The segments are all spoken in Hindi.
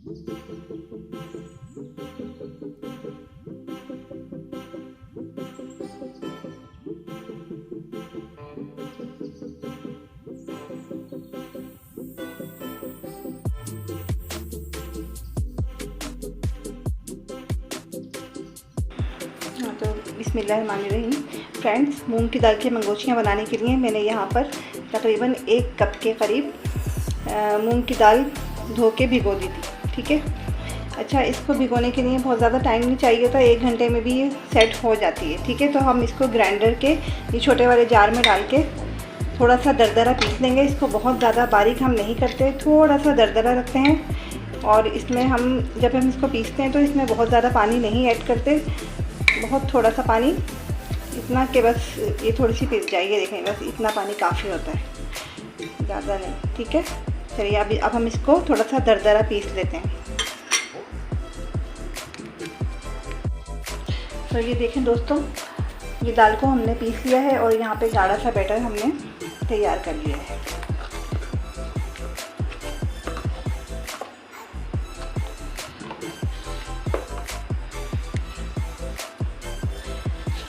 तो बिस्मिल्लाहिर्रहमानिर्रहीम फ्रेंड्स, मूंग की दाल की मंगोचियाँ बनाने के लिए मैंने यहाँ पर तकरीबन 1 कप के करीब मूंग की दाल धो के भिगो दी थी। ठीक है। अच्छा, इसको भिगोने के लिए बहुत ज़्यादा टाइम नहीं चाहिए होता, 1 घंटे में भी ये सेट हो जाती है। ठीक है। तो हम इसको ग्राइंडर के ये छोटे वाले जार में डाल के थोड़ा सा दरदरा पीस लेंगे। इसको बहुत ज़्यादा बारीक हम नहीं करते, थोड़ा सा दरदरा रखते हैं। और इसमें जब हम इसको पीसते हैं तो इसमें बहुत ज़्यादा पानी नहीं ऐड करते, बहुत थोड़ा सा पानी, इतना कि बस ये थोड़ी सी पीस जाएगी। देखें, बस इतना पानी काफ़ी होता है, ज़्यादा नहीं। ठीक है। चलिए अब हम इसको थोड़ा सा दरदरा पीस लेते हैं। तो ये देखें दोस्तों, ये दाल को हमने पीस लिया है और यहाँ पे गाढ़ा सा बैटर हमने तैयार कर लिया है।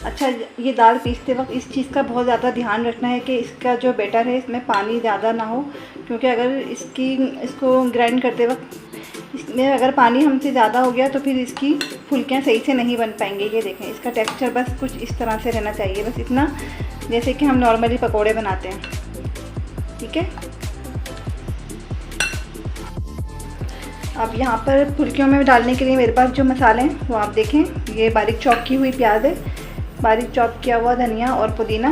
अच्छा, ये दाल पीसते वक्त इस चीज़ का बहुत ज़्यादा ध्यान रखना है कि इसका जो बैटर है इसमें पानी ज़्यादा ना हो, क्योंकि अगर इसको ग्राइंड करते वक्त इसमें अगर पानी हमसे ज़्यादा हो गया तो फिर इसकी फुल्कियाँ सही से नहीं बन पाएंगी। ये देखें, इसका टेक्सचर बस कुछ इस तरह से रहना चाहिए, बस इतना जैसे कि हम नॉर्मली पकोड़े बनाते हैं। ठीक है। अब यहाँ पर फुल्कियों में डालने के लिए मेरे पास जो मसाले हैं वो आप देखें। ये बारीक चॉप की हुई प्याज है, बारीक चॉप किया हुआ धनिया और पुदीना,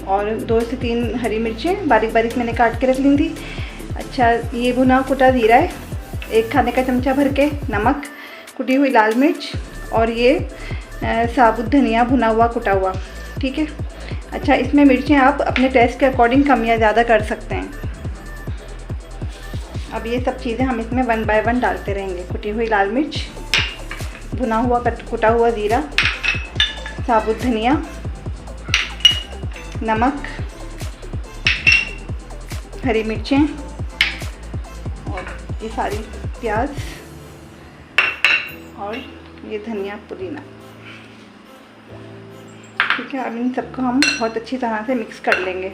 और 2 से 3 हरी मिर्चें बारीक बारीक मैंने काट के रख ली थी। अच्छा, ये भुना कुटा ज़ीरा है, 1 खाने का चमचा भर के नमक, कुटी हुई लाल मिर्च, और ये साबुत धनिया भुना हुआ कुटा हुआ। ठीक है। अच्छा, इसमें मिर्चें आप अपने टेस्ट के अकॉर्डिंग कम या ज़्यादा कर सकते हैं। अब ये सब चीज़ें हम इसमें 1 बाय 1 डालते रहेंगे। कुटी हुई लाल मिर्च, भुना हुआ कुटा हुआ ज़ीरा, साबुत धनिया, नमक, हरी मिर्चें और ये सारी प्याज और ये धनिया पुदीना। ठीक है। अब इन सबको हम बहुत अच्छी तरह से मिक्स कर लेंगे।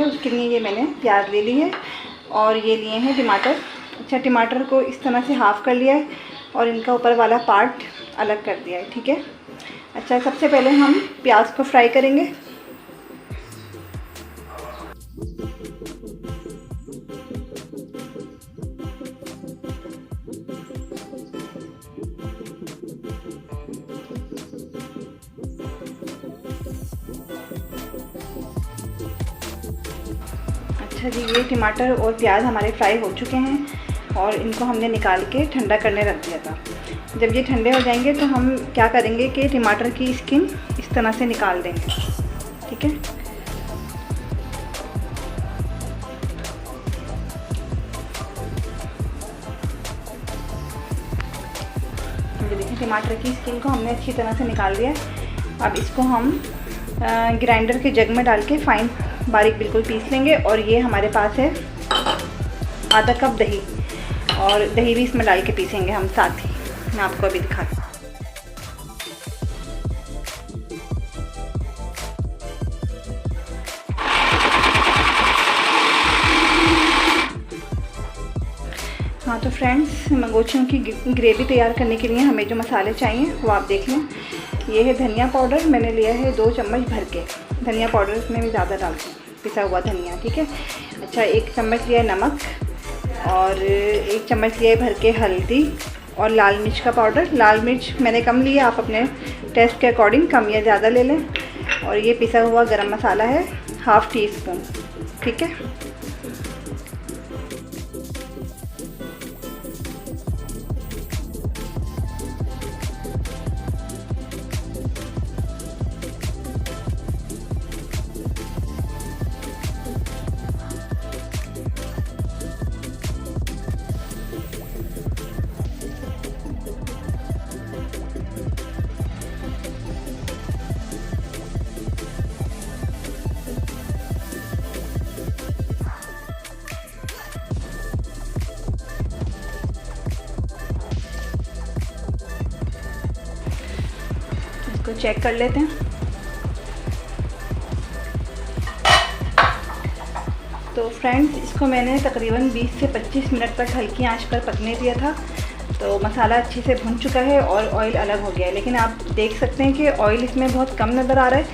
उसके लिए ये मैंने प्याज ले ली है और ये लिए हैं टमाटर। अच्छा, टमाटर को इस तरह से हाफ़ कर लिया है और इनका ऊपर वाला पार्ट अलग कर दिया है। ठीक है। अच्छा, सबसे पहले हम प्याज को फ्राई करेंगे। अच्छा जी, ये टमाटर और प्याज हमारे फ्राई हो चुके हैं और इनको हमने निकाल के ठंडा करने रख दिया था। जब ये ठंडे हो जाएंगे तो हम क्या करेंगे कि टमाटर की स्किन इस तरह से निकाल देंगे। ठीक है। ये देखिए, टमाटर की स्किन को हमने अच्छी तरह से निकाल दिया है। अब इसको हम ग्राइंडर के जग में डाल के फाइन बारीक बिल्कुल पीस लेंगे। और ये हमारे पास है आधा कप दही, और दही भी इसमें डाल के पीसेंगे हम साथ ही। मैं आपको अभी दिखाती हूँ। हाँ तो फ्रेंड्स, मंगोचियों की ग्रेवी तैयार करने के लिए हमें जो मसाले चाहिए वो आप देख लें। ये है धनिया पाउडर, मैंने लिया है 2 चम्मच भर के। धनिया पाउडर इसमें भी ज़्यादा डालते हैं, पिसा हुआ धनिया, ठीक है। अच्छा, 1 चम्मच लिया है नमक और 1 चम्मच लिया है भर के हल्दी और लाल मिर्च का पाउडर। लाल मिर्च मैंने कम लिया, आप अपने टेस्ट के अकॉर्डिंग कम या ज़्यादा ले लें। और ये पिसा हुआ गरम मसाला है 1/2 टीस्पून, ठीक है। इसको चेक कर लेते हैं। तो फ्रेंड्स, इसको मैंने तकरीबन 20 से 25 मिनट तक हल्की आंच पर पकने दिया था। तो मसाला अच्छे से भुन चुका है और ऑयल अलग हो गया है। लेकिन आप देख सकते हैं कि ऑयल इसमें बहुत कम नज़र आ रहा है,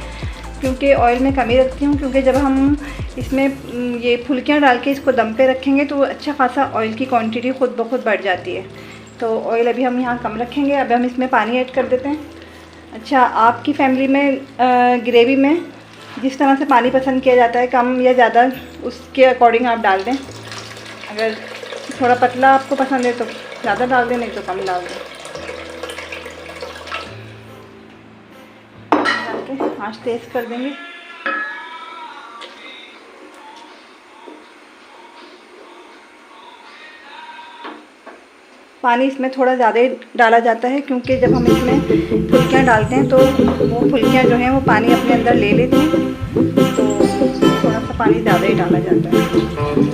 क्योंकि ऑयल में कमी रखती हूँ, क्योंकि जब हम इसमें ये फुल्कियाँ डाल के इसको दम पे रखेंगे तो अच्छा खासा ऑयल की क्वांटिटी खुद ब खुद बढ़ जाती है। तो ऑयल अभी हम यहाँ कम रखेंगे। अब हम इसमें पानी ऐड कर देते हैं। अच्छा, आपकी फैमिली में ग्रेवी में जिस तरह से पानी पसंद किया जाता है, कम या ज़्यादा, उसके अकॉर्डिंग आप डाल दें। अगर थोड़ा पतला आपको पसंद है तो ज़्यादा डाल दें, नहीं तो कम डाल दें। डाल के आँच तेज़ कर देंगे। पानी इसमें थोड़ा ज़्यादा ही डाला जाता है, क्योंकि जब हम इसमें फुल्कियाँ डालते हैं तो वो फुल्कियाँ जो हैं वो पानी अपने अंदर ले लेती हैं, तो थोड़ा सा पानी ज़्यादा ही डाला जाता है।